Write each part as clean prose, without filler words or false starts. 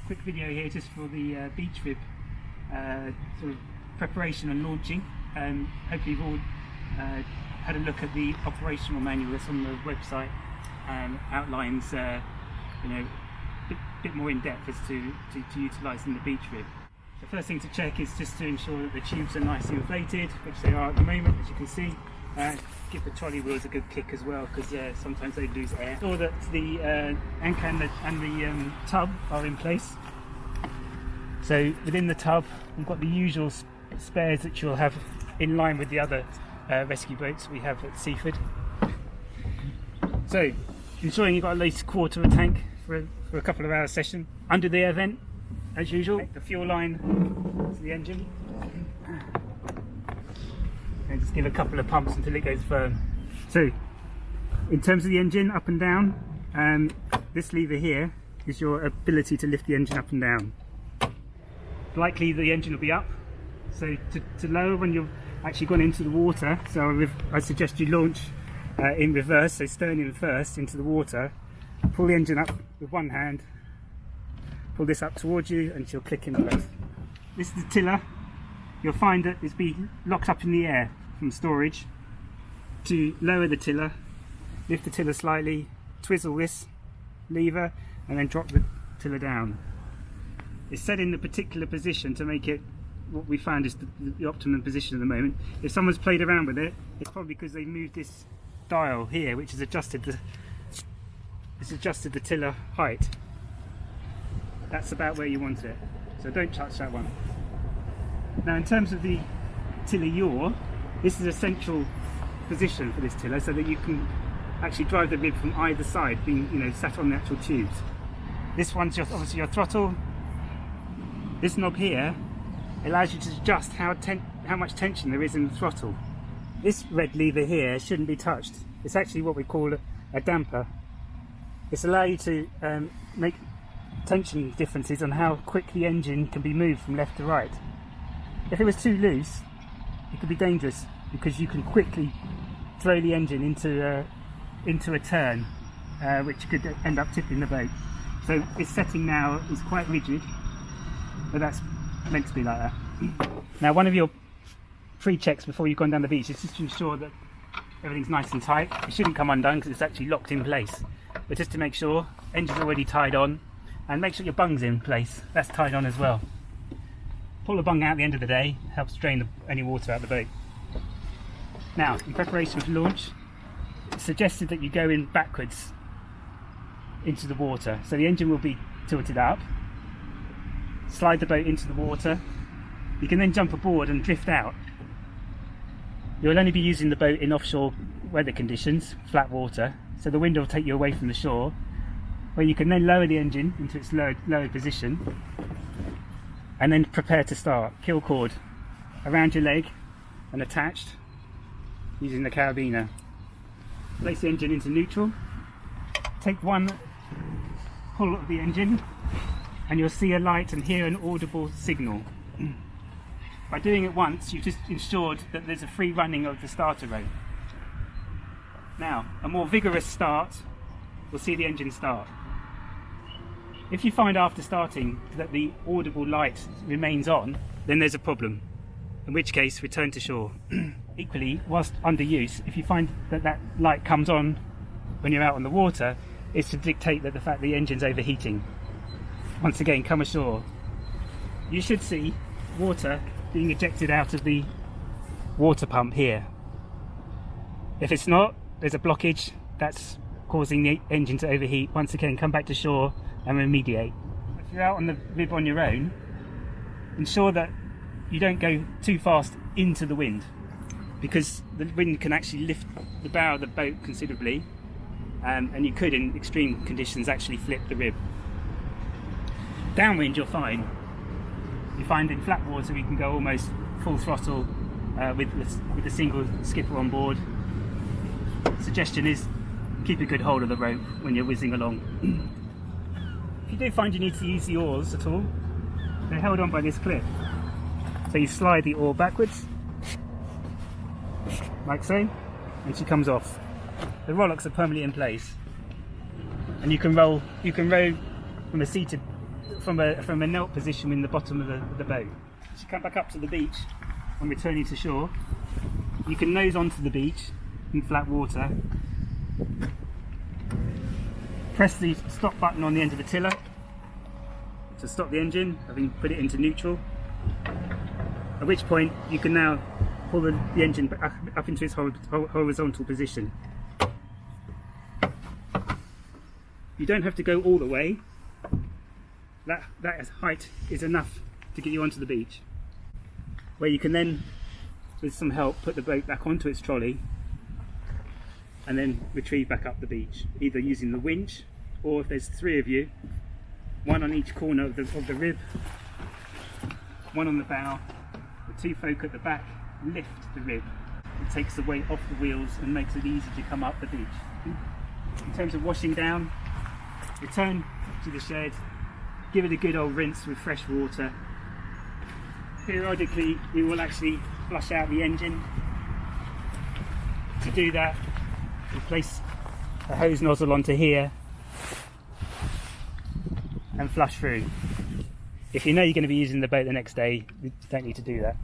quick video here just for the Beach RIB sort of preparation and launching. Hopefully you've all had a look at the operational manual that's on the website, outlines a bit more in depth as to utilising the Beach RIB. The first thing to check is just to ensure that the tubes are nicely inflated, which they are at the moment, as you can see. Give the trolley wheels a good kick as well, because sometimes they lose air. Ensure that the anchor and the tub are in place. So within the tub we've got the usual spares that you'll have in line with the other rescue boats we have at Seaford. So ensuring you've got at least a quarter of a tank for a couple of hour session. Under the air vent, as usual, the fuel line to the engine. And just give a couple of pumps until it goes firm. So in terms of the engine up and down, this lever here is your ability to lift the engine up and down. Likely the engine will be up, so to lower when you've actually gone into the water, so I suggest you launch in reverse, so stern in first into the water, pull the engine up with one hand, pull this up towards you and she'll click in place. This is the tiller. You'll find that it's been locked up in the air from storage. To lower the tiller, lift the tiller slightly, twizzle this lever and then drop the tiller down. It's set in the particular position to make it what we found is the optimum position at the moment. If someone's played around with it, it's probably because they moved this dial here, which has adjusted the tiller height. That's about where you want it, so don't touch that one. Now in terms of the tiller yaw, this is a central position for this tiller so that you can actually drive the rib from either side, being sat on the actual tubes. This one's obviously your throttle. This knob here allows you to adjust how much tension there is in the throttle. This red lever here shouldn't be touched. It's actually what we call a damper. This allows you to make tension differences on how quick the engine can be moved from left to right. If it was too loose, it could be dangerous because you can quickly throw the engine into a turn, which could end up tipping the boat. So its setting now is quite rigid, but that's meant to be like that. Now one of your pre-checks before you've gone down the beach is just to ensure that everything's nice and tight. It shouldn't come undone because it's actually locked in place, but just to make sure engine's already tied on, and make sure your bung's in place, that's tied on as well. Pull the bung out at the end of the day, helps drain any water out of the boat. Now in preparation for launch, it's suggested that you go in backwards into the water, so the engine will be tilted up. Slide the boat into the water. You can then jump aboard and drift out. You'll only be using the boat in offshore weather conditions, flat water, so the wind will take you away from the shore, where you can then lower the engine into its lower position and then prepare to start. Kill cord around your leg and attached using the carabiner. Place the engine into neutral. Take one pull of the engine and you'll see a light and hear an audible signal. By doing it once, you've just ensured that there's a free running of the starter rope. Now, a more vigorous start will see the engine start. If you find after starting that the audible light remains on, then there's a problem, in which case return to shore. Equally, whilst under use, if you find that that light comes on when you're out on the water, it's to dictate that the fact the engine's overheating. Once again, come ashore. You should see water being ejected out of the water pump here. If it's not, there's a blockage that's causing the engine to overheat. Once again, come back to shore and remediate. If you're out on the rib on your own, ensure that you don't go too fast into the wind, because the wind can actually lift the bow of the boat considerably, and you could in extreme conditions actually flip the rib. Downwind you're fine. You find in flat water we can go almost full throttle with a single skipper on board. Suggestion is keep a good hold of the rope when you're whizzing along. If you do find you need to use the oars at all, they're held on by this clip. So you slide the oar backwards, like so, and she comes off. The rowlocks are permanently in place, and you can row from a seated from a knelt position in the bottom of the boat. As you come back up to the beach and returning to shore, you can nose onto the beach in flat water. Press the stop button on the end of the tiller to stop the engine, having put it into neutral. At which point you can now pull the engine up into its horizontal position. You don't have to go all the way. That height is enough to get you onto the beach, where you can then, with some help, put the boat back onto its trolley and then retrieve back up the beach, either using the winch, or if there's 3 of you, 1 on each corner of the rib, 1 on the bow, the 2 folk at the back lift the rib. It takes the weight off the wheels and makes it easy to come up the beach. In terms of washing down, return to the shed, give it a good old rinse with fresh water. Periodically we will actually flush out the engine. To do that, we place a hose nozzle onto here and flush through. If you know you're going to be using the boat the next day, you don't need to do that.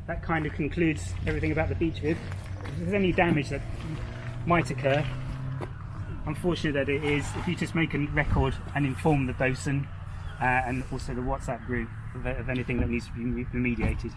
That kind of concludes everything about the beach rib. If there's any damage that might occur, unfortunate that it is, if you just make a record and inform the bosun and also the WhatsApp group of anything that needs to be remediated.